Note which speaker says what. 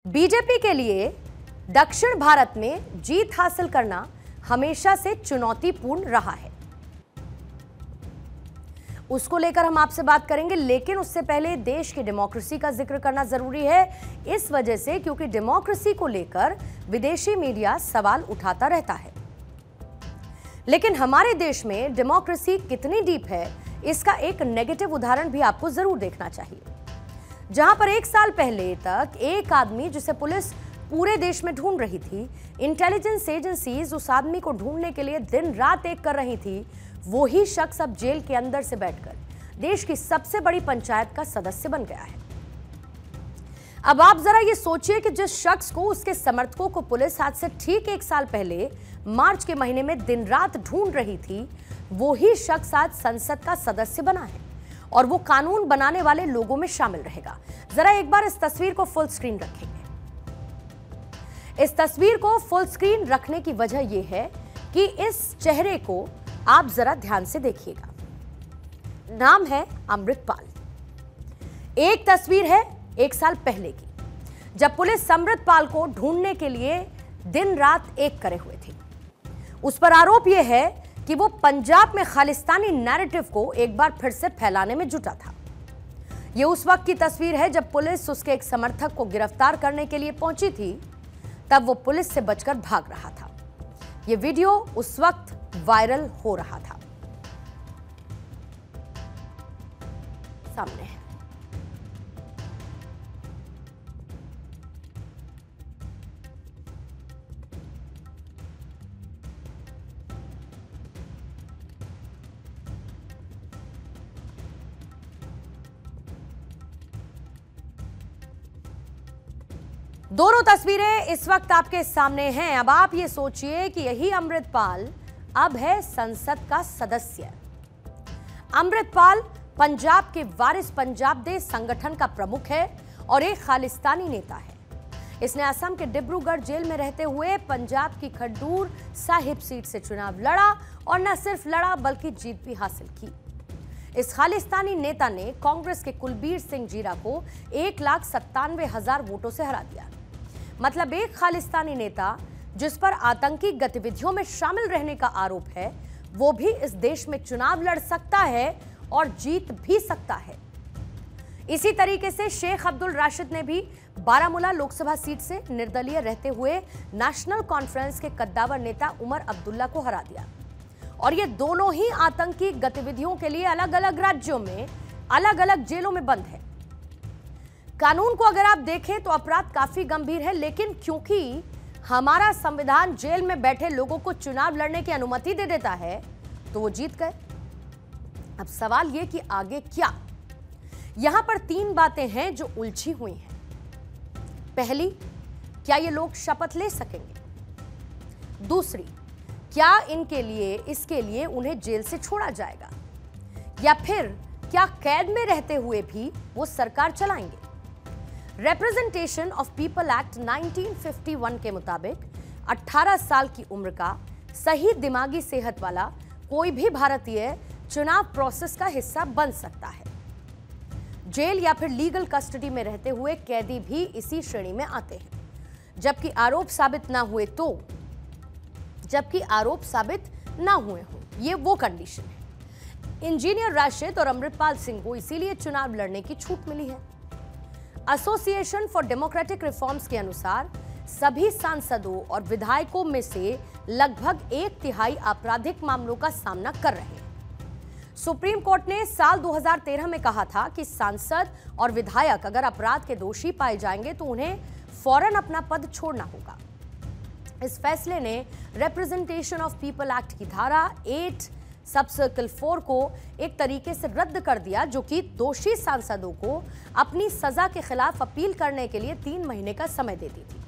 Speaker 1: BJP के लिए दक्षिण भारत में जीत हासिल करना हमेशा से चुनौतीपूर्ण रहा है। उसको लेकर हम आपसे बात करेंगे, लेकिन उससे पहले देश की डेमोक्रेसी का जिक्र करना जरूरी है। इस वजह से क्योंकि डेमोक्रेसी को लेकर विदेशी मीडिया सवाल उठाता रहता है, लेकिन हमारे देश में डेमोक्रेसी कितनी डीप है, इसका एक नेगेटिव उदाहरण भी आपको जरूर देखना चाहिए। जहां पर एक साल पहले तक एक आदमी जिसे पुलिस पूरे देश में ढूंढ रही थी, इंटेलिजेंस एजेंसीज उस आदमी को ढूंढने के लिए दिन रात एक कर रही थी, वो ही शख्स अब जेल के अंदर से बैठकर देश की सबसे बड़ी पंचायत का सदस्य बन गया है। अब आप जरा ये सोचिए कि जिस शख्स को उसके समर्थकों को पुलिस आज से ठीक एक साल पहले मार्च के महीने में दिन रात ढूंढ रही थी, वो ही शख्स आज संसद का सदस्य बना है और वो कानून बनाने वाले लोगों में शामिल रहेगा। जरा एक बार इस तस्वीर को फुल स्क्रीन रखेंगे। इस तस्वीर को फुल स्क्रीन रखने की वजह यह है कि इस चेहरे को आप जरा ध्यान से देखिएगा। नाम है अमृतपाल। एक तस्वीर है एक साल पहले की, जब पुलिस अमृतपाल को ढूंढने के लिए दिन रात एक करे हुए थी। उस पर आरोप यह है कि वो पंजाब में खालिस्तानी नैरेटिव को एक बार फिर से फैलाने में जुटा था। यह उस वक्त की तस्वीर है जब पुलिस उसके एक समर्थक को गिरफ्तार करने के लिए पहुंची थी, तब वो पुलिस से बचकर भाग रहा था। यह वीडियो उस वक्त वायरल हो रहा था। सामने है। दोनों तस्वीरें इस वक्त आपके सामने हैं। अब आप ये सोचिए कि यही अमृतपाल अब है संसद का सदस्य। अमृतपाल पंजाब के वारिस पंजाब दे संगठन का प्रमुख है और एक खालिस्तानी नेता है। इसने असम के डिब्रूगढ़ जेल में रहते हुए पंजाब की खडूर साहिब सीट से चुनाव लड़ा और न सिर्फ लड़ा बल्कि जीत भी हासिल की। इस खालिस्तानी नेता ने कांग्रेस के कुलबीर सिंह जीरा को 1,97,000 वोटों से हरा दिया। मतलब एक खालिस्तानी नेता जिस पर आतंकी गतिविधियों में शामिल रहने का आरोप है, वो भी इस देश में चुनाव लड़ सकता है और जीत भी सकता है। इसी तरीके से शेख अब्दुल राशिद ने भी बारामूला लोकसभा सीट से निर्दलीय रहते हुए नेशनल कॉन्फ्रेंस के कद्दावर नेता उमर अब्दुल्ला को हरा दिया। और ये दोनों ही आतंकी गतिविधियों के लिए अलग अलग राज्यों में अलग अलग जेलों में बंद है। कानून को अगर आप देखें तो अपराध काफी गंभीर है, लेकिन क्योंकि हमारा संविधान जेल में बैठे लोगों को चुनाव लड़ने की अनुमति दे देता है, तो वो जीत गए। अब सवाल ये कि आगे क्या? यहां पर 3 बातें हैं जो उलझी हुई हैं। पहली, क्या ये लोग शपथ ले सकेंगे? दूसरी, क्या इसके लिए उन्हें जेल से छोड़ा जाएगा, या फिर क्या कैद में रहते हुए भी वो सरकार चलाएंगे? रिप्रेजेंटेशन ऑफ पीपल एक्ट 1951 के मुताबिक 18 साल की उम्र का सही दिमागी सेहत वाला कोई भी भारतीय चुनाव प्रोसेस का हिस्सा बन सकता है। जेल या फिर लीगल कस्टडी में रहते हुए कैदी भी इसी श्रेणी में आते हैं, जबकि आरोप साबित ना हुए हो, ये वो कंडीशन है। इंजीनियर राशिद और अमृतपाल सिंह को इसीलिए चुनाव लड़ने की छूट मिली है। एसोसिएशन फॉर डेमोक्रेटिक रिफॉर्म्स के अनुसार सभी सांसदों और विधायकों में से लगभग 1/3 आपराधिक मामलों का सामना कर रहे हैं। सुप्रीम कोर्ट ने साल 2013 में कहा था कि सांसद और विधायक अगर अपराध के दोषी पाए जाएंगे तो उन्हें फौरन अपना पद छोड़ना होगा। इस फैसले ने रिप्रेजेंटेशन ऑफ पीपल एक्ट की धारा 8 सब सर्कल 4 को एक तरीके से रद्द कर दिया, जो कि दोषी सांसदों को अपनी सजा के खिलाफ अपील करने के लिए 3 महीने का समय देती थी।